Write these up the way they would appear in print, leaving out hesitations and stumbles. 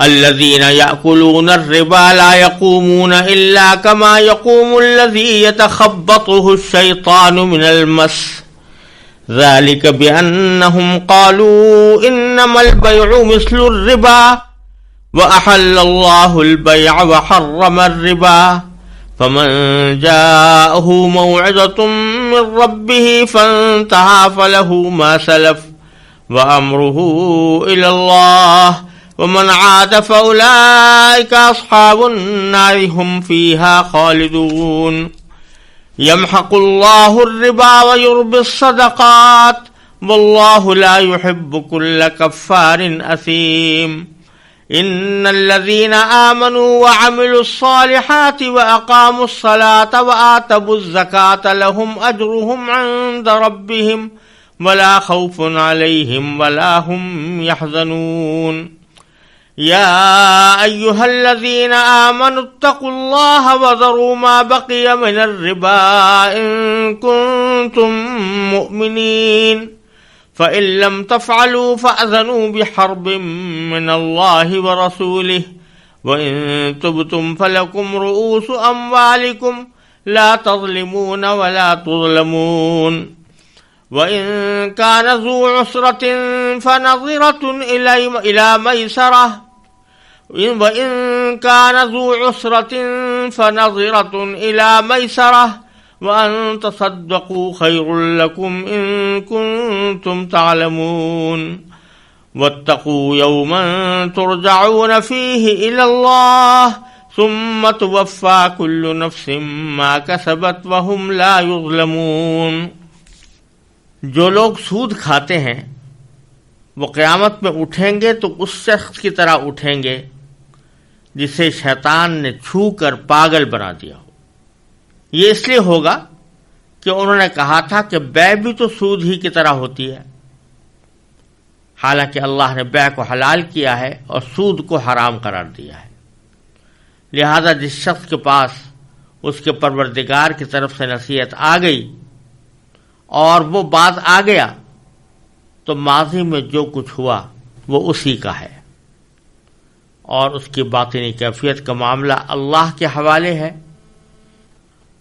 الذين يأكلون الربا لا يقومون إلا كما يقوم الذي يتخبطه الشيطان من المس ذلك بأنهم قالوا إنما البيع مثل الربا وأحل الله البيع وحرم الربا فمن جاءه موعظة من ربه فانتهى فله ما سلف وأمره إلى الله ومن عاد فأولئك أصحاب النار هم فيها خالدون يمحق الله الربا ويربي الصدقات والله لا يحب كل كفار أثيم إن الذين آمنوا وعملوا الصالحات وأقاموا الصلاة وآتوا الزكاة لهم أجرهم عند ربهم ولا خوف عليهم ولا هم يحزنون يا أيها الذين آمنوا اتقوا الله وذروا ما بقي من الربا إن كنتم مؤمنين فإن لم تفعلوا فأذنوا بحرب من الله ورسوله وإن تبتم فلكم رؤوس أموالكم لا تظلمون ولا تظلمون وإن كان ذو عسرة فنظرة إلى ميسرة وإن كان ذو عسرة فنظرة إلى ميسرة وأن تصدقوا خير لكم إن كنتم تعلمون واتقوا يوما ترجعون فيه إلى الله ثم توفى كل نفس ما كسبت وهم لا يظلمون. جو لوگ سود کھاتے ہیں وہ قیامت میں اٹھیں گے تو اس شخص کی طرح اٹھیں گے جسے شیطان نے چھو کر پاگل بنا دیا ہو. یہ اس لیے ہوگا کہ انہوں نے کہا تھا کہ بیع بھی تو سود ہی کی طرح ہوتی ہے، حالانکہ اللہ نے بیع کو حلال کیا ہے اور سود کو حرام قرار دیا ہے. لہذا جس شخص کے پاس اس کے پروردگار کی طرف سے نصیحت آ گئی اور وہ بات آ گیا تو ماضی میں جو کچھ ہوا وہ اسی کا ہے، اور اس کی باطنی کیفیت کا معاملہ اللہ کے حوالے ہے.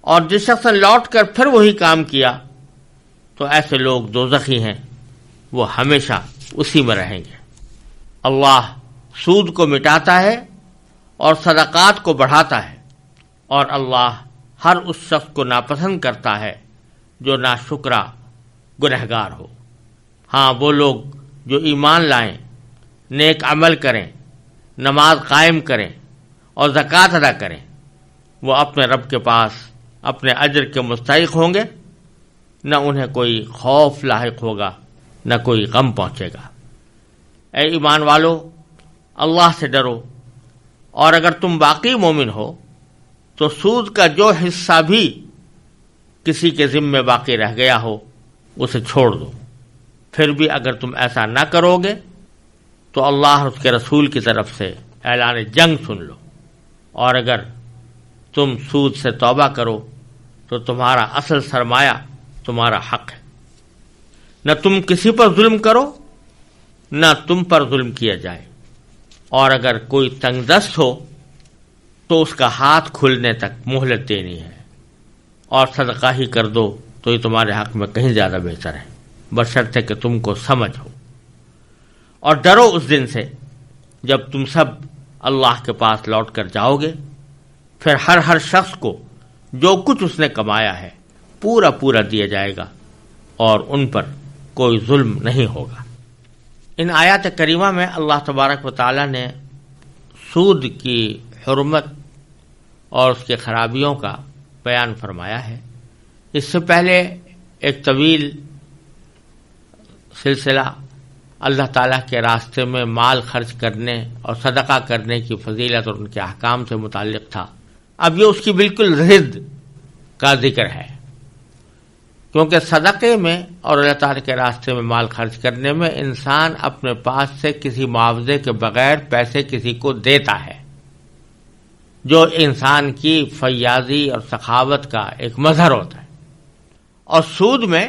اور جس شخص نے لوٹ کر پھر وہی کام کیا تو ایسے لوگ دوزخی ہیں، وہ ہمیشہ اسی میں رہیں گے. اللہ سود کو مٹاتا ہے اور صدقات کو بڑھاتا ہے، اور اللہ ہر اس شخص کو ناپسند کرتا ہے جو ناشکرا گنہگار ہو. ہاں، وہ لوگ جو ایمان لائیں، نیک عمل کریں، نماز قائم کریں اور زکوٰۃ ادا کریں، وہ اپنے رب کے پاس اپنے اجر کے مستحق ہوں گے. نہ انہیں کوئی خوف لاحق ہوگا، نہ کوئی غم پہنچے گا. اے ایمان والو، اللہ سے ڈرو، اور اگر تم واقعی مومن ہو تو سود کا جو حصہ بھی کسی کے ذمے باقی رہ گیا ہو اسے چھوڑ دو. پھر بھی اگر تم ایسا نہ کرو گے تو اللہ اور اس کے رسول کی طرف سے اعلان جنگ سن لو. اور اگر تم سود سے توبہ کرو تو تمہارا اصل سرمایہ تمہارا حق ہے. نہ تم کسی پر ظلم کرو نہ تم پر ظلم کیا جائے. اور اگر کوئی تنگ دست ہو تو اس کا ہاتھ کھلنے تک مہلت دینی ہے، اور صدقہ ہی کر دو تو یہ تمہارے حق میں کہیں زیادہ بہتر ہے، بشرطے کہ تم کو سمجھ ہو. اور ڈرو اس دن سے جب تم سب اللہ کے پاس لوٹ کر جاؤ گے. پھر ہر شخص کو جو کچھ اس نے کمایا ہے پورا پورا دیا جائے گا، اور ان پر کوئی ظلم نہیں ہوگا. ان آیات کریمہ میں اللہ تبارک و تعالی نے سود کی حرمت اور اس کے خرابیوں کا بیان فرمایا ہے. اس سے پہلے ایک طویل سلسلہ اللہ تعالیٰ کے راستے میں مال خرچ کرنے اور صدقہ کرنے کی فضیلت اور ان کے احکام سے متعلق تھا. اب یہ اس کی بالکل ضد کا ذکر ہے، کیونکہ صدقے میں اور اللہ تعالیٰ کے راستے میں مال خرچ کرنے میں انسان اپنے پاس سے کسی معاوضے کے بغیر پیسے کسی کو دیتا ہے، جو انسان کی فیاضی اور سخاوت کا ایک مظہر ہوتا ہے. اور سود میں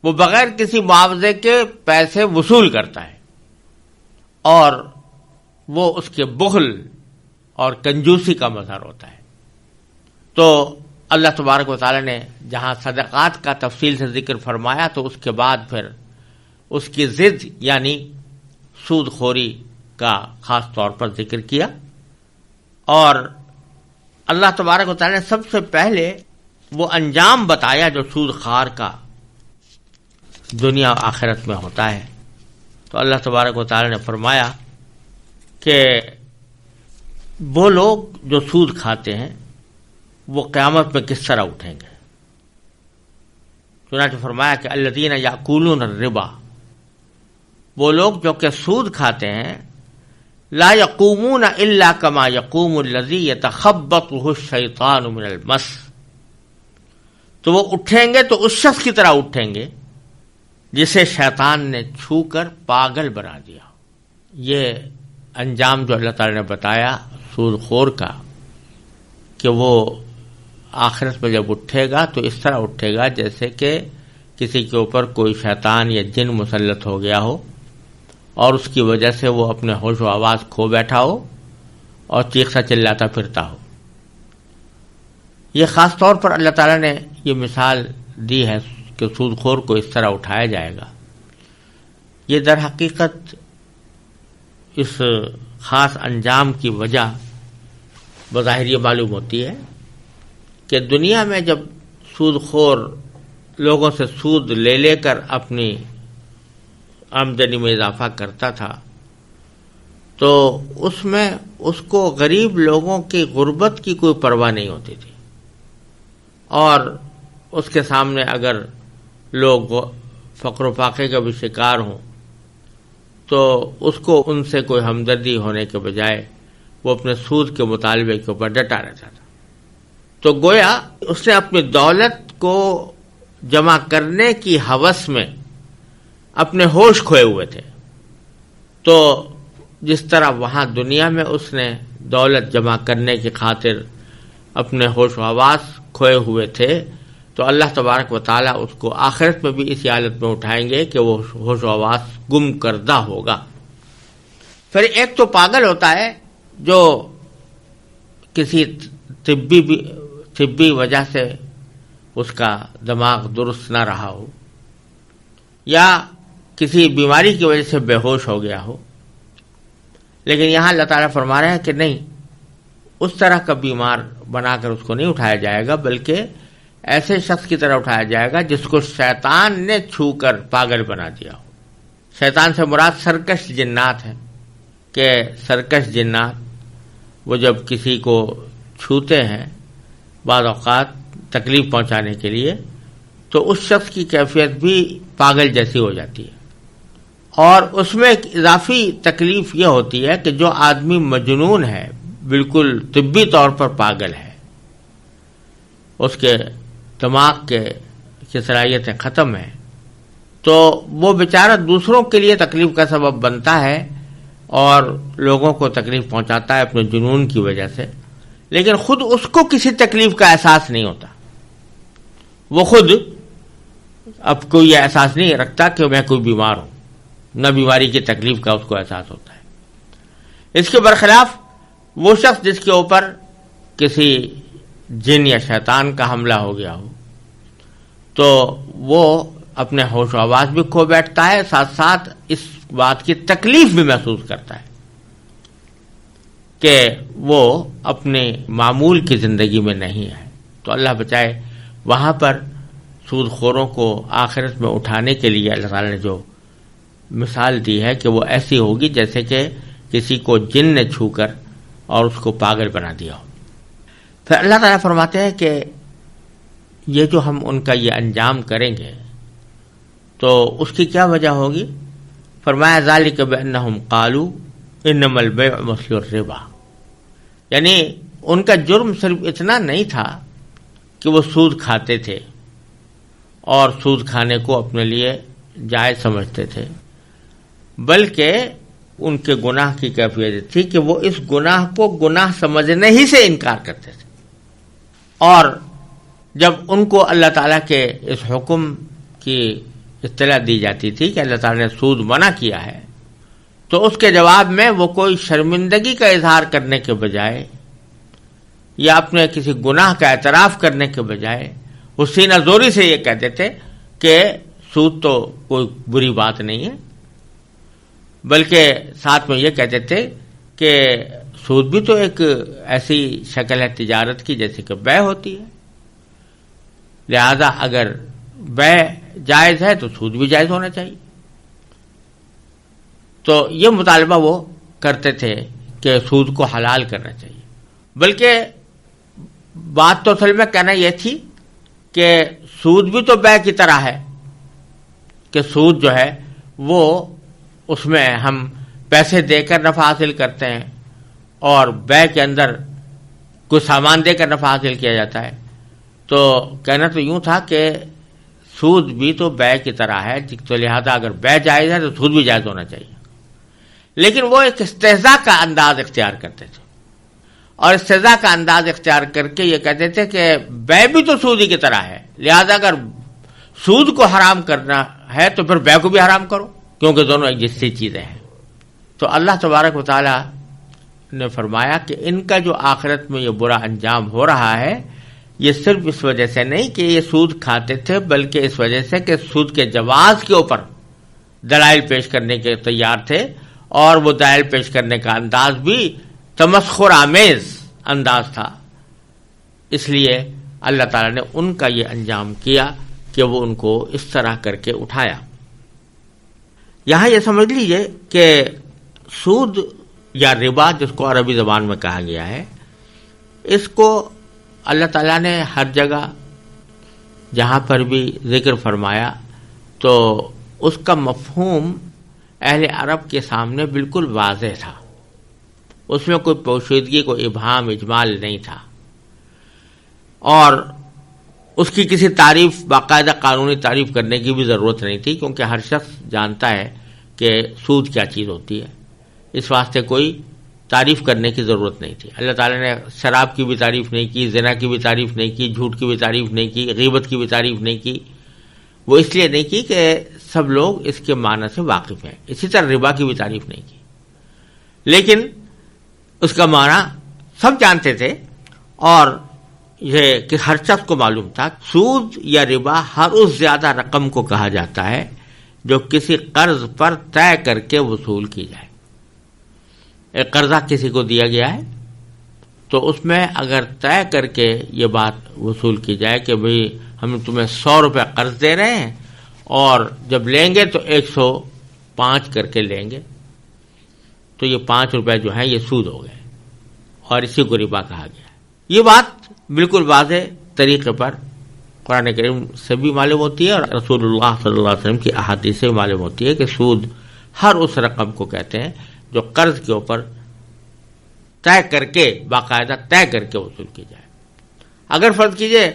وہ بغیر کسی معاوضے کے پیسے وصول کرتا ہے، اور وہ اس کے بخل اور کنجوسی کا مظہر ہوتا ہے۔ تو اللہ تبارک و تعالی نے جہاں صدقات کا تفصیل سے ذکر فرمایا تو اس کے بعد پھر اس کی ضد یعنی سود خوری کا خاص طور پر ذکر کیا، اور اللہ تبارک و تعالی نے سب سے پہلے وہ انجام بتایا جو سود خوار کا دنیا و آخرت میں ہوتا ہے۔ تو اللہ تبارک و تعالی نے فرمایا کہ وہ لوگ جو سود کھاتے ہیں وہ قیامت میں کس طرح اٹھیں گے۔ چنانچہ فرمایا کہ الذین یأکلون الربا، وہ لوگ جو کہ سود کھاتے ہیں، لا یقومون الا کما یقوم الذی یتخبطہ الشیطان من المس، تو وہ اٹھیں گے تو اس شخص کی طرح اٹھیں گے جسے شیطان نے چھو کر پاگل بنا دیا۔ یہ انجام جو اللہ تعالی نے بتایا سود خور کا کہ وہ آخرت میں جب اٹھے گا تو اس طرح اٹھے گا جیسے کہ کسی کے اوپر کوئی شیطان یا جن مسلط ہو گیا ہو اور اس کی وجہ سے وہ اپنے ہوش و آواز کھو بیٹھا ہو اور چیختا چلاتا پھرتا ہو۔ یہ خاص طور پر اللہ تعالیٰ نے یہ مثال دی ہے کہ سود خور کو اس طرح اٹھایا جائے گا۔ یہ در حقیقت اس خاص انجام کی وجہ بظاہر یہ معلوم ہوتی ہے کہ دنیا میں جب سود خور لوگوں سے سود لے لے کر اپنی آمدنی میں اضافہ کرتا تھا تو اس میں اس کو غریب لوگوں کی غربت کی کوئی پرواہ نہیں ہوتی تھی، اور اس کے سامنے اگر لوگ فقر و فاقے کا بھی شکار ہوں تو اس کو ان سے کوئی ہمدردی ہونے کے بجائے وہ اپنے سود کے مطالبے کے اوپر ڈٹا رہتا تھا۔ تو گویا اس نے اپنی دولت کو جمع کرنے کی ہوس میں اپنے ہوش کھوئے ہوئے تھے۔ تو جس طرح وہاں دنیا میں اس نے دولت جمع کرنے کی خاطر اپنے ہوش و حواس کھوئے ہوئے تھے، تو اللہ تبارک و تعالیٰ اس کو آخرت میں بھی اسی حالت میں اٹھائیں گے کہ وہ ہوش و حواس گم کردہ ہوگا۔ پھر ایک تو پاگل ہوتا ہے جو کسی طبی وجہ سے اس کا دماغ درست نہ رہا ہو یا کسی بیماری کی وجہ سے بے ہوش ہو گیا ہو، لیکن یہاں اللہ تعالیٰ فرما رہے ہیں کہ نہیں، اس طرح کا بیمار بنا کر اس کو نہیں اٹھایا جائے گا، بلکہ ایسے شخص کی طرح اٹھایا جائے گا جس کو شیطان نے چھو کر پاگل بنا دیا ہو۔ شیطان سے مراد سرکش جنات ہیں کہ سرکش جنات وہ جب کسی کو چھوتے ہیں بعض اوقات تکلیف پہنچانے کے لیے تو اس شخص کی کیفیت بھی پاگل جیسی ہو جاتی ہے، اور اس میں ایک اضافی تکلیف یہ ہوتی ہے کہ جو آدمی مجنون ہے، بالکل طبی طور پر پاگل ہے، اس کے دماغ کی صلاحیتیں ختم ہیں، تو وہ بیچارہ دوسروں کے لیے تکلیف کا سبب بنتا ہے اور لوگوں کو تکلیف پہنچاتا ہے اپنے جنون کی وجہ سے، لیکن خود اس کو کسی تکلیف کا احساس نہیں ہوتا۔ وہ خود اب کوئی یہ احساس نہیں رکھتا کہ میں کوئی بیمار ہوں، نہ بیماری کی تکلیف کا اس کو احساس ہوتا ہے۔ اس کے برخلاف وہ شخص جس کے اوپر کسی جن یا شیطان کا حملہ ہو گیا ہو تو وہ اپنے ہوش و حواس بھی کھو بیٹھتا ہے، ساتھ ساتھ اس بات کی تکلیف بھی محسوس کرتا ہے کہ وہ اپنے معمول کی زندگی میں نہیں ہے۔ تو اللہ بچائے، وہاں پر سود خوروں کو آخرت میں اٹھانے کے لیے اللہ تعالی نے جو مثال دی ہے کہ وہ ایسی ہوگی جیسے کہ کسی کو جن نے چھو کر اور اس کو پاگل بنا دیا ہو۔ پھر اللہ تعالیٰ فرماتے ہیں کہ یہ جو ہم ان کا یہ انجام کریں گے تو اس کی کیا وجہ ہوگی؟ فرمایا ذالک بانہم قالوا انما البیع مثل الربا، یعنی ان کا جرم صرف اتنا نہیں تھا کہ وہ سود کھاتے تھے اور سود کھانے کو اپنے لیے جائز سمجھتے تھے، بلکہ ان کے گناہ کی کیفیت تھی کہ وہ اس گناہ کو گناہ سمجھنے ہی سے انکار کرتے تھے، اور جب ان کو اللہ تعالیٰ کے اس حکم کی اطلاع دی جاتی تھی کہ اللہ تعالیٰ نے سود منع کیا ہے تو اس کے جواب میں وہ کوئی شرمندگی کا اظہار کرنے کے بجائے یا اپنے کسی گناہ کا اعتراف کرنے کے بجائے وہ سینہ زوری سے یہ کہتے تھے کہ سود تو کوئی بری بات نہیں ہے، بلکہ ساتھ میں یہ کہتے تھے کہ سود بھی تو ایک ایسی شکل ہے تجارت کی جیسے کہ بیع ہوتی ہے، لہذا اگر بیع جائز ہے تو سود بھی جائز ہونا چاہیے۔ تو یہ مطالبہ وہ کرتے تھے کہ سود کو حلال کرنا چاہیے، بلکہ بات تو اصل میں کہنا یہ تھی کہ سود بھی تو بیع کی طرح ہے کہ سود جو ہے وہ اس میں ہم پیسے دے کر نفع حاصل کرتے ہیں اور بیع کے اندر کوئی سامان دے کر نفع حاصل کیا جاتا ہے۔ تو کہنا تو یوں تھا کہ سود بھی تو بیع کی طرح ہے، تو لہذا اگر بیع جائز ہے تو سود بھی جائز ہونا چاہیے، لیکن وہ ایک استہزاء کا انداز اختیار کرتے تھے، اور استہزاء کا انداز اختیار کر کے یہ کہتے تھے کہ بیع بھی تو سود ہی کی طرح ہے، لہذا اگر سود کو حرام کرنا ہے تو پھر بیع کو بھی حرام کرو، کیونکہ دونوں ایک جیسی چیزیں ہیں۔ تو اللہ تبارک و تعالی نے فرمایا کہ ان کا جو آخرت میں یہ برا انجام ہو رہا ہے یہ صرف اس وجہ سے نہیں کہ یہ سود کھاتے تھے، بلکہ اس وجہ سے کہ سود کے جواز کے اوپر دلائل پیش کرنے کے تیار تھے، اور وہ دلائل پیش کرنے کا انداز بھی تمسخر آمیز انداز تھا، اس لیے اللہ تعالیٰ نے ان کا یہ انجام کیا کہ وہ ان کو اس طرح کر کے اٹھایا۔ یہاں یہ سمجھ لیجئے کہ سود یا ربا جس کو عربی زبان میں کہا گیا ہے، اس کو اللہ تعالیٰ نے ہر جگہ جہاں پر بھی ذکر فرمایا تو اس کا مفہوم اہل عرب کے سامنے بالکل واضح تھا، اس میں کوئی پوشیدگی، کوئی ابہام اجمال نہیں تھا، اور اس کی کسی تعریف، باقاعدہ قانونی تعریف کرنے کی بھی ضرورت نہیں تھی، کیونکہ ہر شخص جانتا ہے کہ سود کیا چیز ہوتی ہے، اس واسطے کوئی تعریف کرنے کی ضرورت نہیں تھی۔ اللہ تعالیٰ نے شراب کی بھی تعریف نہیں کی، زنا کی بھی تعریف نہیں کی، جھوٹ کی بھی تعریف نہیں کی، غیبت کی بھی تعریف نہیں کی، وہ اس لیے نہیں کی کہ سب لوگ اس کے معنی سے واقف ہیں۔ اسی طرح ربا کی بھی تعریف نہیں کی، لیکن اس کا معنی سب جانتے تھے، اور یہ کہ ہر شخص کو معلوم تھا سود یا ربا ہر اس زیادہ رقم کو کہا جاتا ہے جو کسی قرض پر طے کر کے وصول کی جائے۔ ایک قرضہ کسی کو دیا گیا ہے تو اس میں اگر طے کر کے یہ بات وصول کی جائے کہ بھئی ہم تمہیں 100 روپے قرض دے رہے ہیں اور جب لیں گے تو 105 کر کے لیں گے، تو یہ 5 روپے جو ہیں یہ سود ہو گئے، اور اسی کو ربا کہا گیا۔ یہ بات بالکل واضح طریقے پر قرآن کریم سے بھی معلوم ہوتی ہے اور رسول اللہ صلی اللہ علیہ وسلم کی احادیث سے معلوم ہوتی ہے کہ سود ہر اس رقم کو کہتے ہیں جو قرض کے اوپر طے کر کے، باقاعدہ طے کر کے وصول کی جائے۔ اگر فرض کیجئے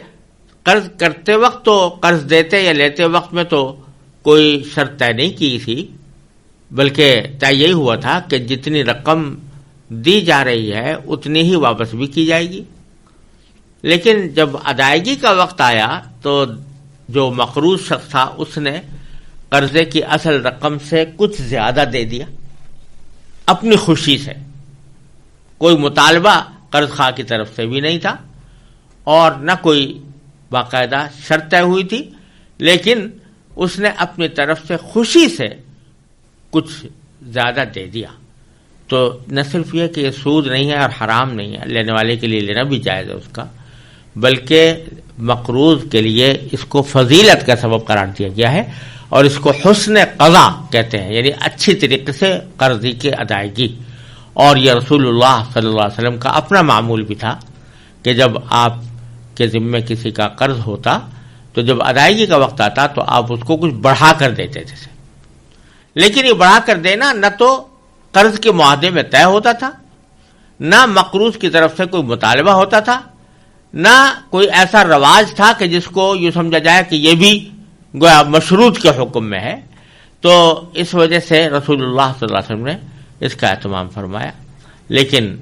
قرض کرتے وقت تو قرض دیتے یا لیتے وقت میں تو کوئی شرط طے نہیں کی تھی، بلکہ طے یہی ہوا تھا کہ جتنی رقم دی جا رہی ہے اتنی ہی واپس بھی کی جائے گی، لیکن جب ادائیگی کا وقت آیا تو جو مقروض شخص تھا اس نے قرضے کی اصل رقم سے کچھ زیادہ دے دیا اپنی خوشی سے، کوئی مطالبہ قرض خواہ کی طرف سے بھی نہیں تھا اور نہ کوئی باقاعدہ شرط طے ہوئی تھی، لیکن اس نے اپنی طرف سے خوشی سے کچھ زیادہ دے دیا۔ تو نہ صرف یہ کہ یہ سود نہیں ہے اور حرام نہیں ہے، لینے والے کے لیے لینا بھی جائز ہے اس کا، بلکہ مقروض کے لیے اس کو فضیلت کا سبب قرار دیا گیا ہے، اور اس کو حسن قضا کہتے ہیں، یعنی اچھی طریقے سے قرضی کی ادائیگی۔ اور یہ رسول اللہ صلی اللہ علیہ وسلم کا اپنا معمول بھی تھا کہ جب آپ کے ذمے کسی کا قرض ہوتا تو جب ادائیگی کا وقت آتا تو آپ اس کو کچھ بڑھا کر دیتے تھے، لیکن یہ بڑھا کر دینا نہ تو قرض کے معاہدے میں طے ہوتا تھا، نہ مقروض کی طرف سے کوئی مطالبہ ہوتا تھا، نہ کوئی ایسا رواج تھا کہ جس کو یہ سمجھا جائے کہ یہ بھی گویا مشروط کے حکم میں ہے۔ تو اس وجہ سے رسول اللہ صلی اللہ علیہ وسلم نے اس کا اہتمام فرمایا۔ لیکن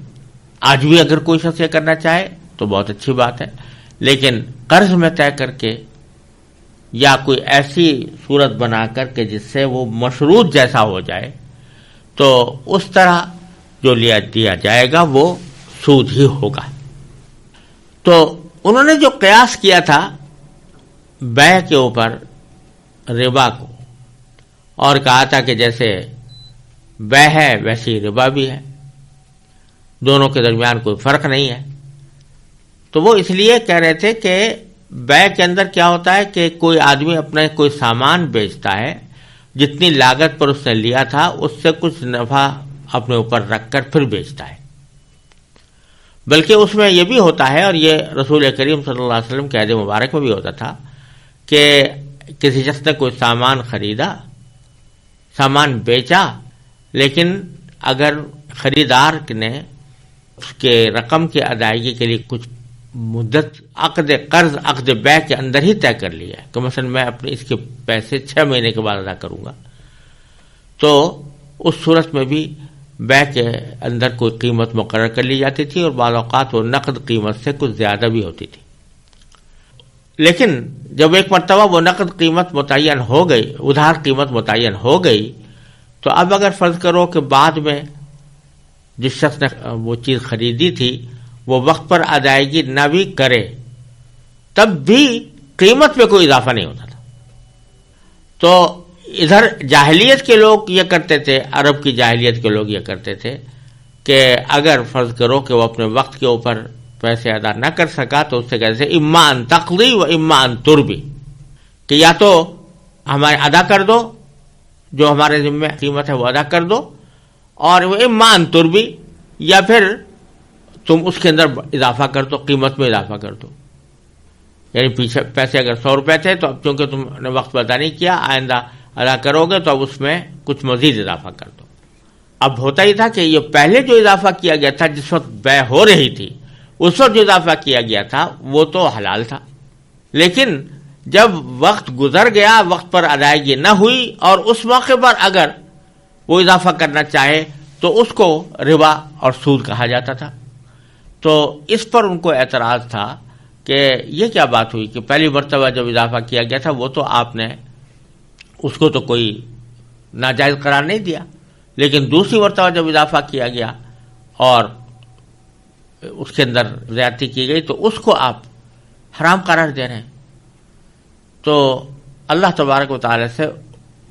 آج بھی اگر کوئی شخص یہ کرنا چاہے تو بہت اچھی بات ہے، لیکن قرض میں طے کر کے یا کوئی ایسی صورت بنا کر کے جس سے وہ مشروط جیسا ہو جائے تو اس طرح جو دیا جائے گا وہ سود ہی ہوگا۔ تو انہوں نے جو قیاس کیا تھا بیع کے اوپر ربا کو، اور کہا تھا کہ جیسے بیع ہے ویسی ربا بھی ہے، دونوں کے درمیان کوئی فرق نہیں ہے، تو وہ اس لیے کہہ رہے تھے کہ بیع کے اندر کیا ہوتا ہے کہ کوئی آدمی اپنا کوئی سامان بیچتا ہے، جتنی لاگت پر اس نے لیا تھا اس سے کچھ نفع اپنے اوپر رکھ کر پھر بیچتا ہے، بلکہ اس میں یہ بھی ہوتا ہے، اور یہ رسول کریم صلی اللہ علیہ وسلم کے عہد مبارک میں بھی ہوتا تھا کہ کسی شخص نے کوئی سامان خریدا، سامان بیچا، لیکن اگر خریدار نے اس کے رقم کی ادائیگی کے لیے کچھ مدت عقد قرض عقد بیع کے اندر ہی طے کر لیا ہے کہ مثلا میں اپنے اس کے پیسے 6 مہینے کے بعد ادا کروں گا، تو اس صورت میں بھی بیع کے اندر کوئی قیمت مقرر کر لی جاتی تھی، اور بعض اوقات وہ نقد قیمت سے کچھ زیادہ بھی ہوتی تھی۔ لیکن جب ایک مرتبہ وہ نقد قیمت متعین ہو گئی، ادھار قیمت متعین ہو گئی، تو اب اگر فرض کرو کہ بعد میں جس شخص نے وہ چیز خریدی تھی وہ وقت پر ادائیگی نہ بھی کرے، تب بھی قیمت میں کوئی اضافہ نہیں ہوتا تھا۔ تو ادھر جاہلیت کے لوگ یہ کرتے تھے، عرب کی جاہلیت کے لوگ یہ کرتے تھے کہ اگر فرض کرو کہ وہ اپنے وقت کے اوپر پیسے ادا نہ کر سکا تو اس سے کہتے تھے اما ان تقضی و اما ان تربی، کہ یا تو ہمارے ادا کر دو، جو ہمارے ذمہ قیمت ہے وہ ادا کر دو، اور وہ اما ان تربی، یا پھر تم اس کے اندر اضافہ کر دو، قیمت میں اضافہ کر دو، یعنی پیچھے پیسے اگر 100 روپے تھے تو اب چونکہ تم نے وقت پر ادا نہیں کیا، آئندہ ادا کرو گے تو اب اس میں کچھ مزید اضافہ کر دو۔ اب ہوتا ہی تھا کہ یہ پہلے جو اضافہ کیا گیا تھا جس وقت بیع ہو رہی تھی، اس وقت جو اضافہ کیا گیا تھا وہ تو حلال تھا، لیکن جب وقت گزر گیا، وقت پر ادائیگی نہ ہوئی، اور اس موقع پر اگر وہ اضافہ کرنا چاہے تو اس کو ربا اور سود کہا جاتا تھا۔ تو اس پر ان کو اعتراض تھا کہ یہ کیا بات ہوئی کہ پہلی مرتبہ جب اضافہ کیا گیا تھا وہ تو آپ نے اس کو تو کوئی ناجائز قرار نہیں دیا، لیکن دوسری مرتبہ جب اضافہ کیا گیا اور اس کے اندر زیادتی کی گئی تو اس کو آپ حرام قرار دے رہے ہیں۔ تو اللہ تبارک و تعالی سے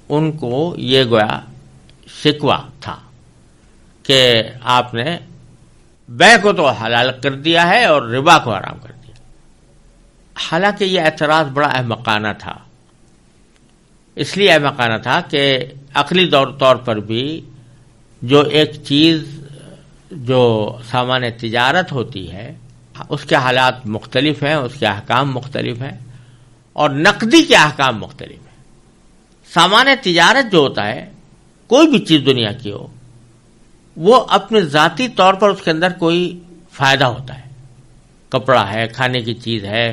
ان کو یہ گویا شکوہ تھا کہ آپ نے بیع کو تو حلال کر دیا ہے اور ربا کو حرام کر دیا۔ حالانکہ یہ اعتراض بڑا احمقانہ تھا، اس لیے احمقانہ تھا کہ عقلی طور پر بھی جو ایک چیز جو سامان تجارت ہوتی ہے اس کے حالات مختلف ہیں، اس کے احکام مختلف ہیں، اور نقدی کے احکام مختلف ہیں۔ سامان تجارت جو ہوتا ہے، کوئی بھی چیز دنیا کی ہو، وہ اپنے ذاتی طور پر اس کے اندر کوئی فائدہ ہوتا ہے، کپڑا ہے، کھانے کی چیز ہے،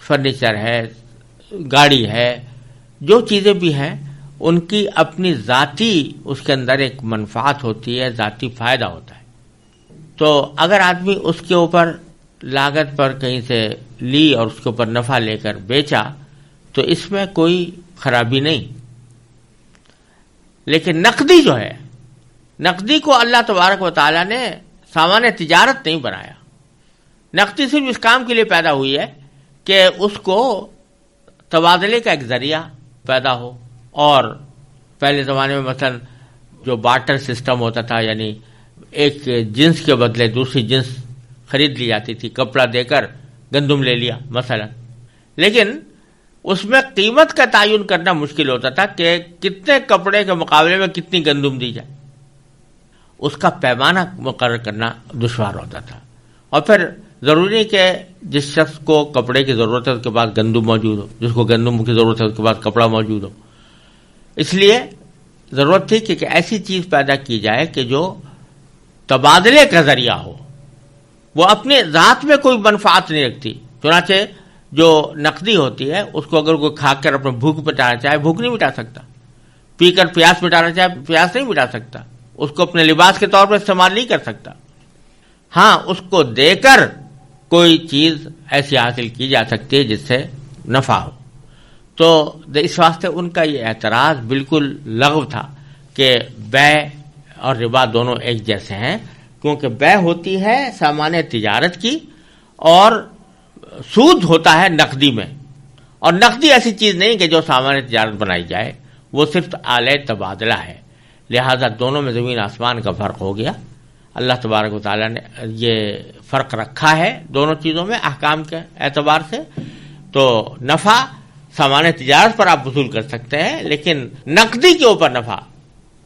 فرنیچر ہے، گاڑی ہے، جو چیزیں بھی ہیں ان کی اپنی ذاتی اس کے اندر ایک منفعت ہوتی ہے، ذاتی فائدہ ہوتا ہے۔ تو اگر آدمی اس کے اوپر لاگت پر کہیں سے لی اور اس کے اوپر نفع لے کر بیچا تو اس میں کوئی خرابی نہیں، لیکن نقدی جو ہے، نقدی کو اللہ تبارک و تعالیٰ نے سامان تجارت نہیں بنایا۔ نقدی صرف اس کام کے لیے پیدا ہوئی ہے کہ اس کو تبادلے کا ایک ذریعہ پیدا ہو، اور پہلے زمانے میں مثلا جو بارٹر سسٹم ہوتا تھا، یعنی ایک جنس کے بدلے دوسری جنس خرید لی جاتی تھی، کپڑا دے کر گندم لے لیا مثلا، لیکن اس میں قیمت کا تعین کرنا مشکل ہوتا تھا کہ کتنے کپڑے کے مقابلے میں کتنی گندم دی جائے، اس کا پیمانہ مقرر کرنا دشوار ہوتا تھا۔ اور پھر ضروری کہ جس شخص کو کپڑے کی ضرورت ہے اس کے پاس گندم موجود ہو، جس کو گندم کی ضرورت ہے اس کے پاس کپڑا موجود ہو، اس لیے ضرورت تھی کہ ایسی چیز پیدا کی جائے کہ جو تبادلے کا ذریعہ ہو، وہ اپنے ذات میں کوئی منفعت نہیں رکھتی۔ چنانچہ جو نقدی ہوتی ہے اس کو اگر کوئی کھا کر اپنے بھوک مٹانا چاہے بھوک نہیں مٹا سکتا، پی کر پیاس مٹانا چاہے پیاس نہیں مٹا سکتا، اس کو اپنے لباس کے طور پر استعمال نہیں کر سکتا۔ ہاں، اس کو دے کر کوئی چیز ایسی حاصل کی جا سکتی ہے جس سے نفع ہو۔ تو اس واسطے ان کا یہ اعتراض بالکل لغو تھا کہ بیع اور ربا دونوں ایک جیسے ہیں، کیونکہ بے ہوتی ہے سامان تجارت کی اور سود ہوتا ہے نقدی میں، اور نقدی ایسی چیز نہیں کہ جو سامان تجارت بنائی جائے، وہ صرف آلے تبادلہ ہے، لہذا دونوں میں زمین آسمان کا فرق ہو گیا۔ اللہ تبارک و تعالیٰ نے یہ فرق رکھا ہے دونوں چیزوں میں احکام کے اعتبار سے۔ تو نفع سامان تجارت پر آپ وصول کر سکتے ہیں، لیکن نقدی کے اوپر نفع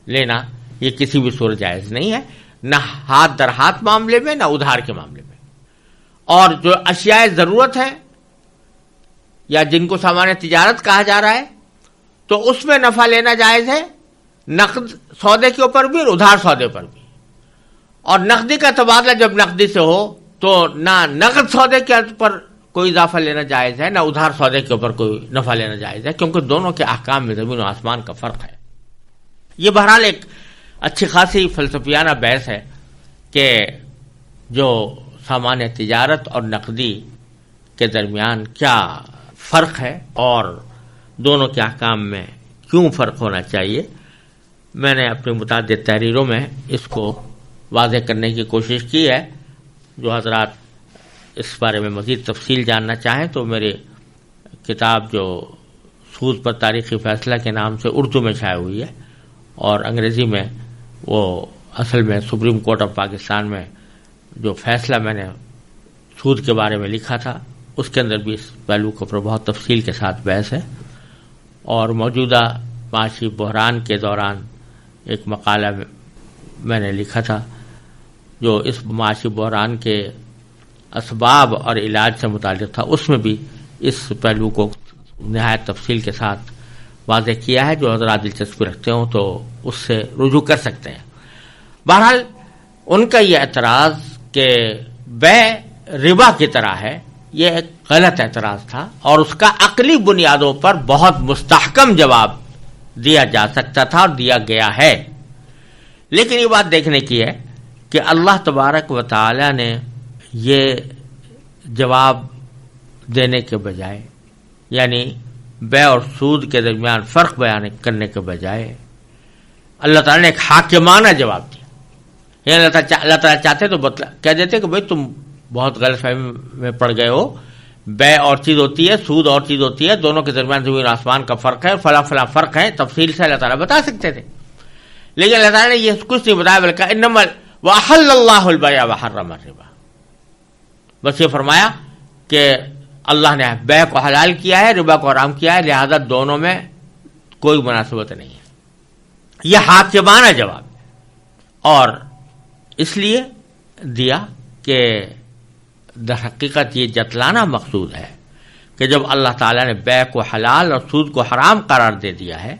لینا یہ کسی بھی صورت جائز نہیں ہے، نہ ہاتھ در ہاتھ معاملے میں، نہ ادھار کے معاملے میں۔ اور جو اشیاء ضرورت ہے یا جن کو سامان تجارت کہا جا رہا ہے، تو اس میں نفع لینا جائز ہے، نقد سودے کے اوپر بھی اور ادھار سودے پر بھی۔ اور نقدی کا تبادلہ جب نقدی سے ہو تو نہ نقد سودے کے اوپر کوئی اضافہ لینا جائز ہے، نہ ادھار سودے کے اوپر کوئی نفع لینا جائز ہے، کیونکہ دونوں کے احکام میں زمین و آسمان کا فرق ہے۔ یہ بہرحال ایک اچھی خاصی فلسفیانہ بحث ہے کہ جو سامان تجارت اور نقدی کے درمیان کیا فرق ہے اور دونوں کے احکام میں کیوں فرق ہونا چاہیے۔ میں نے اپنی متعدد تحریروں میں اس کو واضح کرنے کی کوشش کی ہے۔ جو حضرات اس بارے میں مزید تفصیل جاننا چاہیں تو میری کتاب جو سود پر تاریخی فیصلہ کے نام سے اردو میں شائع ہوئی ہے، اور انگریزی میں وہ اصل میں سپریم کورٹ آف پاکستان میں جو فیصلہ میں نے سود کے بارے میں لکھا تھا، اس کے اندر بھی اس پہلو کے اوپر بہت تفصیل کے ساتھ بحث ہے۔ اور موجودہ معاشی بحران کے دوران ایک مقالہ میں نے لکھا تھا جو اس معاشی بحران کے اسباب اور علاج سے متعلق تھا، اس میں بھی اس پہلو کو نہایت تفصیل کے ساتھ واضح کیا ہے۔ جو حضرات دلچسپی رکھتے ہوں تو اس سے رجوع کر سکتے ہیں۔ بہرحال ان کا یہ اعتراض کہ بے ربا کی طرح ہے، یہ ایک غلط اعتراض تھا، اور اس کا عقلی بنیادوں پر بہت مستحکم جواب دیا جا سکتا تھا اور دیا گیا ہے۔ لیکن یہ بات دیکھنے کی ہے کہ اللہ تبارک و تعالی نے یہ جواب دینے کے بجائے، یعنی بے اور سود کے درمیان فرق بیان کرنے کے بجائے، اللہ تعالیٰ نے ایک حاکمانہ جواب دیا۔ یعنی اللہ تعالیٰ چاہتے تو کہہ دیتے کہ بھئی تم بہت غلط فہمی میں پڑ گئے ہو، بے اور چیز ہوتی ہے، سود اور چیز ہوتی ہے، دونوں کے درمیان زمین آسمان کا فرق ہے، فلاں فلاں فرق ہے، تفصیل سے اللہ تعالیٰ بتا سکتے تھے۔ لیکن اللہ تعالیٰ نے یہ کچھ نہیں بتایا، بلکہ انما وَأَحَلَّ اللَّهُ الْبَيْعَ وَحَرَّمَ الرِّبَا، بس یہ فرمایا کہ اللہ نے بے کو حلال کیا ہے، ربا کو حرام کیا ہے، لہذا دونوں میں کوئی مناسبت نہیں ہے۔ یہ حاکمانہ جواب ہے، اور اس لیے دیا کہ در حقیقت یہ جتلانا مقصود ہے کہ جب اللہ تعالیٰ نے بے کو حلال اور سود کو حرام قرار دے دیا ہے،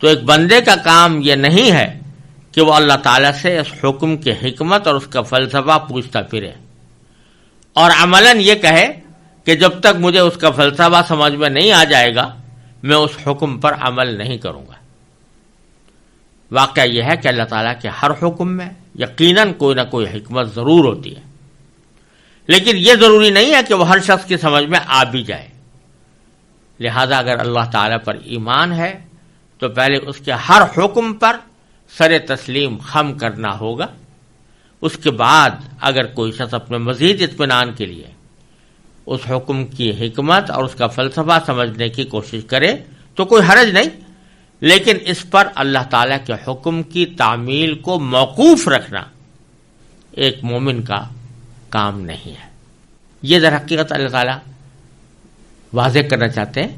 تو ایک بندے کا کام یہ نہیں ہے کہ وہ اللہ تعالیٰ سے اس حکم کی حکمت اور اس کا فلسفہ پوچھتا پھرے، اور عملاً یہ کہے کہ جب تک مجھے اس کا فلسفہ سمجھ میں نہیں آ جائے گا میں اس حکم پر عمل نہیں کروں گا۔ واقعہ یہ ہے کہ اللہ تعالیٰ کے ہر حکم میں یقیناً کوئی نہ کوئی حکمت ضرور ہوتی ہے، لیکن یہ ضروری نہیں ہے کہ وہ ہر شخص کی سمجھ میں آ بھی جائے۔ لہذا اگر اللہ تعالیٰ پر ایمان ہے تو پہلے اس کے ہر حکم پر سر تسلیم خم کرنا ہوگا، اس کے بعد اگر کوئی شخص اپنے مزید اطمینان کے لیے اس حکم کی حکمت اور اس کا فلسفہ سمجھنے کی کوشش کرے تو کوئی حرج نہیں، لیکن اس پر اللہ تعالیٰ کے حکم کی تعمیل کو موقوف رکھنا ایک مومن کا کام نہیں ہے۔ یہ در حقیقت اللہ تعالیٰ واضح کرنا چاہتے ہیں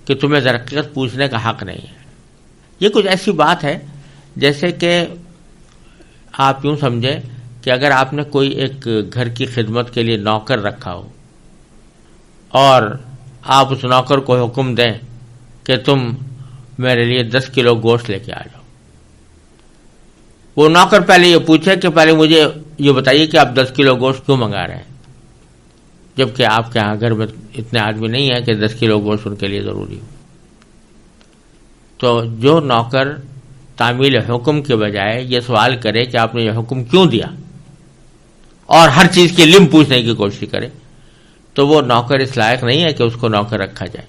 کہ تمہیں در حقیقت پوچھنے کا حق نہیں ہے۔ یہ کچھ ایسی بات ہے جیسے کہ آپ یوں سمجھیں کہ اگر آپ نے کوئی ایک گھر کی خدمت کے لیے نوکر رکھا ہو اور آپ اس نوکر کو حکم دیں کہ تم میرے لیے 10 کلو گوشت لے کے آ جاؤ، وہ نوکر پہلے یہ پوچھے کہ پہلے مجھے یہ بتائیے کہ آپ 10 کلو گوشت کیوں منگا رہے ہیں، جبکہ آپ کے یہاں گھر میں اتنے آدمی نہیں ہیں کہ 10 کلو گوشت ان کے لیے ضروری ہو۔ تو جو نوکر تعمیل حکم کے بجائے یہ سوال کرے کہ آپ نے یہ حکم کیوں دیا اور ہر چیز کی علم پوچھنے کی کوشش کرے، تو وہ نوکر اس لائق نہیں ہے کہ اس کو نوکر رکھا جائے۔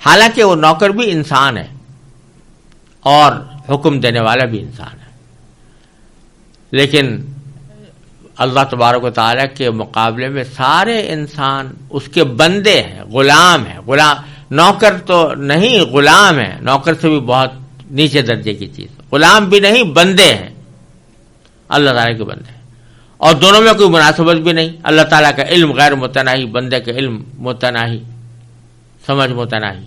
حالانکہ وہ نوکر بھی انسان ہے اور حکم دینے والا بھی انسان ہے، لیکن اللہ تبارک و تعالیٰ کے مقابلے میں سارے انسان اس کے بندے ہیں، غلام ہیں. غلام نوکر تو نہیں، غلام ہے. نوکر سے بھی بہت نیچے درجے کی چیز. غلام بھی نہیں، بندے ہیں، اللہ تعالیٰ کے بندے ہیں. اور دونوں میں کوئی مناسبت بھی نہیں. اللہ تعالیٰ کا علم غیر متناہی، بندے کا علم متناہی، سمجھ متناہی.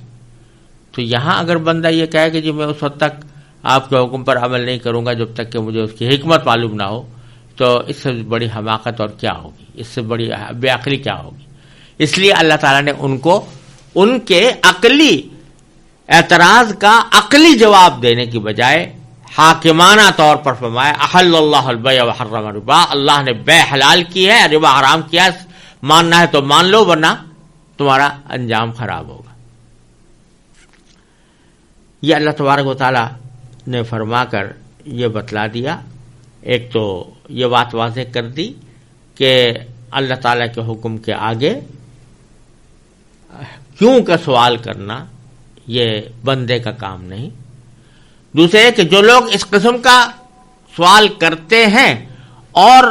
تو یہاں اگر بندہ یہ کہے کہ جی میں اس وقت تک آپ کے حکم پر عمل نہیں کروں گا جب تک کہ مجھے اس کی حکمت معلوم نہ ہو، تو اس سے بڑی حماقت اور کیا ہوگی، اس سے بڑی بے عقلی کیا ہوگی. اس لیے اللہ تعالیٰ نے ان کو ان کے عقلی اعتراض کا عقلی جواب دینے کی بجائے حاکمانہ طور پر فرمایا احل اللہ البیع وحرم الربا، اللہ نے بے حلال کی ہے، ربا حرام کیا ہے. ماننا ہے تو مان لو، ورنہ تمہارا انجام خراب ہوگا. یہ اللہ تبارک و تعالیٰ نے فرما کر یہ بتلا دیا. ایک تو یہ بات واضح کر دی کہ اللہ تعالیٰ کے حکم کے آگے کیوں کا سوال کرنا یہ بندے کا کام نہیں. دوسرے کہ جو لوگ اس قسم کا سوال کرتے ہیں اور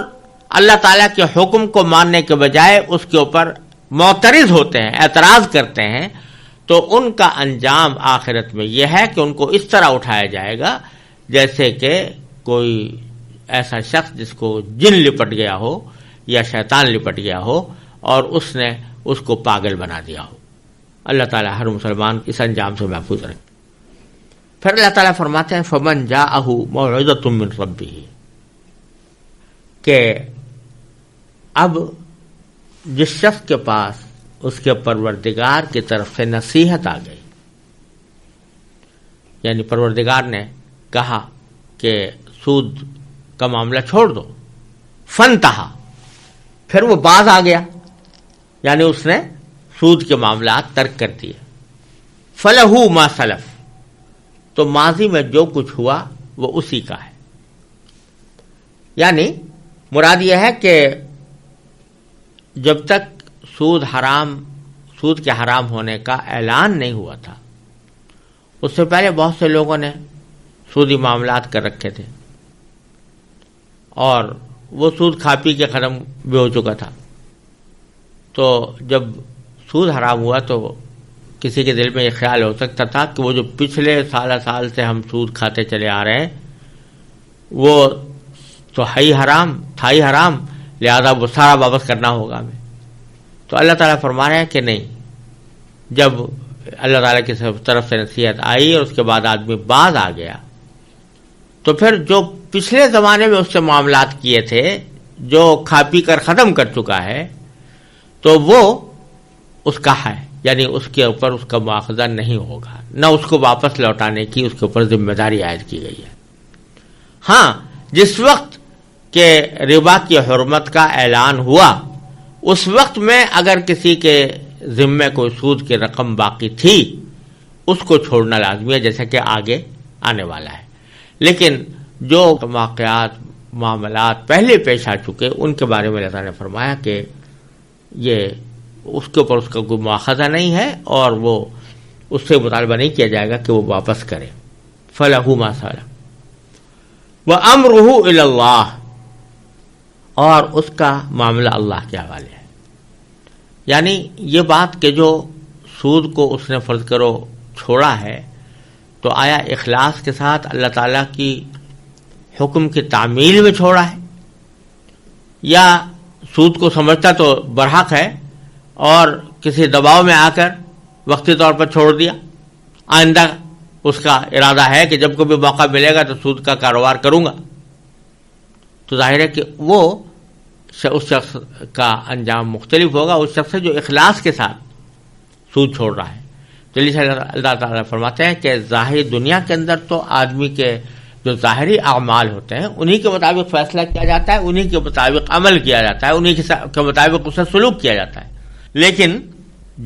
اللہ تعالیٰ کے حکم کو ماننے کے بجائے اس کے اوپر معترض ہوتے ہیں، اعتراض کرتے ہیں، تو ان کا انجام آخرت میں یہ ہے کہ ان کو اس طرح اٹھایا جائے گا جیسے کہ کوئی ایسا شخص جس کو جن لپٹ گیا ہو یا شیطان لپٹ گیا ہو اور اس نے اس کو پاگل بنا دیا ہو. اللہ تعالیٰ ہر مسلمان اس انجام سے محفوظ رکھے. پھر اللہ تعالیٰ فرماتے ہیں فمن جاءہ موعظۃ من ربہ، کہ اب جس شخص کے پاس اس کے پروردگار کی طرف سے نصیحت آ گئی، یعنی پروردگار نے کہا کہ سود کا معاملہ چھوڑ دو، فنتہا، پھر وہ باز آ گیا، یعنی اس نے سود کے معاملات ترک کر دیے. فلہ ما سلف، تو ماضی میں جو کچھ ہوا وہ اسی کا ہے. یعنی مراد یہ ہے کہ جب تک سود کے حرام ہونے کا اعلان نہیں ہوا تھا، اس سے پہلے بہت سے لوگوں نے سودی معاملات کر رکھے تھے اور وہ سود کھا پی کے ختم بھی ہو چکا تھا. تو جب سود حرام ہوا تو کسی کے دل میں یہ خیال ہو سکتا تھا کہ وہ جو پچھلے سال سے ہم سود کھاتے چلے آ رہے ہیں وہ تو ہے ہی حرام، تھا ہی حرام، لہذا وہ سارا واپس کرنا ہوگا ہمیں. تو اللہ تعالیٰ فرما رہے ہیں کہ نہیں، جب اللہ تعالیٰ کی طرف سے نصیحت آئی اور اس کے بعد آدمی باز آ گیا تو پھر جو پچھلے زمانے میں اس سے معاملات کیے تھے، جو کھا پی کر ختم کر چکا ہے، تو وہ اس کا ہے، یعنی اس کے اوپر اس کا مواخذہ نہیں ہوگا، نہ اس کو واپس لوٹانے کی اس کے اوپر ذمہ داری عائد کی گئی ہے. ہاں، جس وقت کہ ربا کی حرمت کا اعلان ہوا اس وقت میں اگر کسی کے ذمے کوئی سود کی رقم باقی تھی اس کو چھوڑنا لازمی ہے، جیسا کہ آگے آنے والا ہے. لیکن جو واقعات معاملات پہلے پیش آ چکے ان کے بارے میں اللہ تعالیٰ نے فرمایا کہ یہ اس کے اوپر اس کا کوئی مواخذہ نہیں ہے اور وہ اس سے مطالبہ نہیں کیا جائے گا کہ وہ واپس کرے. فلہ ما سلف وامرہ الی اللہ، اور اس کا معاملہ اللہ کے حوالے ہے. یعنی یہ بات کہ جو سود کو اس نے فرض کرو چھوڑا ہے تو آیا اخلاص کے ساتھ اللہ تعالیٰ کی حکم کی تعمیل میں چھوڑا ہے، یا سود کو سمجھتا تو برحق ہے اور کسی دباؤ میں آ کر وقتی طور پر چھوڑ دیا، آئندہ اس کا ارادہ ہے کہ جب کبھی موقع ملے گا تو سود کا کاروبار کروں گا. تو ظاہر ہے کہ وہ اس شخص کا انجام مختلف ہوگا اس شخص سے جو اخلاص کے ساتھ سود چھوڑ رہا ہے. تو اللہ تعالیٰ فرماتے ہیں کہ ظاہری دنیا کے اندر تو آدمی کے جو ظاہری اعمال ہوتے ہیں انہی کے مطابق فیصلہ کیا جاتا ہے، انہی کے مطابق عمل کیا جاتا ہے، انہی کے مطابق اس سے سلوک کیا جاتا ہے. لیکن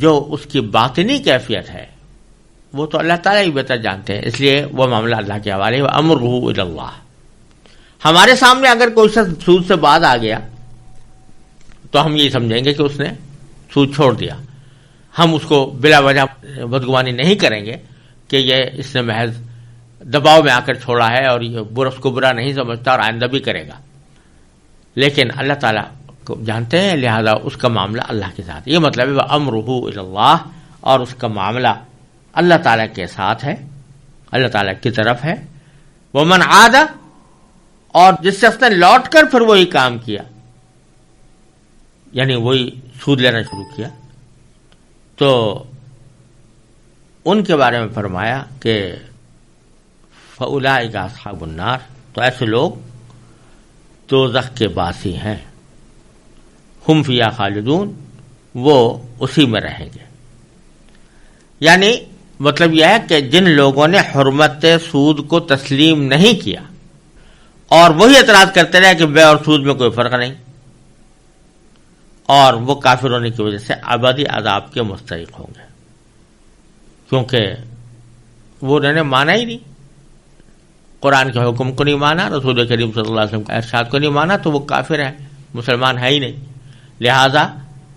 جو اس کی باطنی کیفیت ہے وہ تو اللہ تعالیٰ ہی بہتر جانتے ہیں، اس لیے وہ معاملہ اللہ کے حوالے ہے. وامرہ الی اللہ. ہمارے سامنے اگر کوئی شخص سود سے باز آ گیا تو ہم یہ سمجھیں گے کہ اس نے سود چھوڑ دیا. ہم اس کو بلا وجہ بدگمانی نہیں کریں گے کہ یہ اس نے محض دباؤ میں آ کر چھوڑا ہے اور یہ اس کو برا نہیں سمجھتا اور آئندہ بھی کرے گا. لیکن اللہ تعالیٰ کو جانتے ہیں، لہذا اس کا معاملہ اللہ کے ساتھ، یہ مطلب ہے وَأَمْرُهُ إِلَى اللَّهِ، اور اس کا معاملہ اللہ تعالیٰ کے ساتھ ہے، اللہ تعالیٰ کی طرف ہے۔ وَمَنْ عَادَ، اور جس شخص نے لوٹ کر پھر وہی کام کیا، یعنی وہی سود لینا شروع کیا، تو ان کے بارے میں فرمایا کہ فَأُولَٰئِكَ أَصْحَابُ النَّارِ، تو ایسے لوگ دوزخ کے باسی ہیں، ہم فیہا خالدون، وہ اسی میں رہیں گے۔ یعنی مطلب یہ ہے کہ جن لوگوں نے حرمت سود کو تسلیم نہیں کیا اور وہی اعتراض کرتے رہے کہ بے اور سود میں کوئی فرق نہیں، اور وہ کافر ہونے کی وجہ سے ابدی عذاب کے مستحق ہوں گے، کیونکہ وہ انہوں نے مانا ہی نہیں، قرآن کے حکم کو نہیں مانا، رسول کریم صلی اللہ علیہ وسلم کے ارشاد کو نہیں مانا، تو وہ کافر ہے، مسلمان ہے ہی نہیں۔ لہذا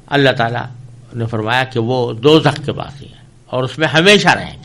اللہ تعالیٰ نے فرمایا کہ وہ دوزخ کے باسی ہیں اور اس میں ہمیشہ رہیں گے۔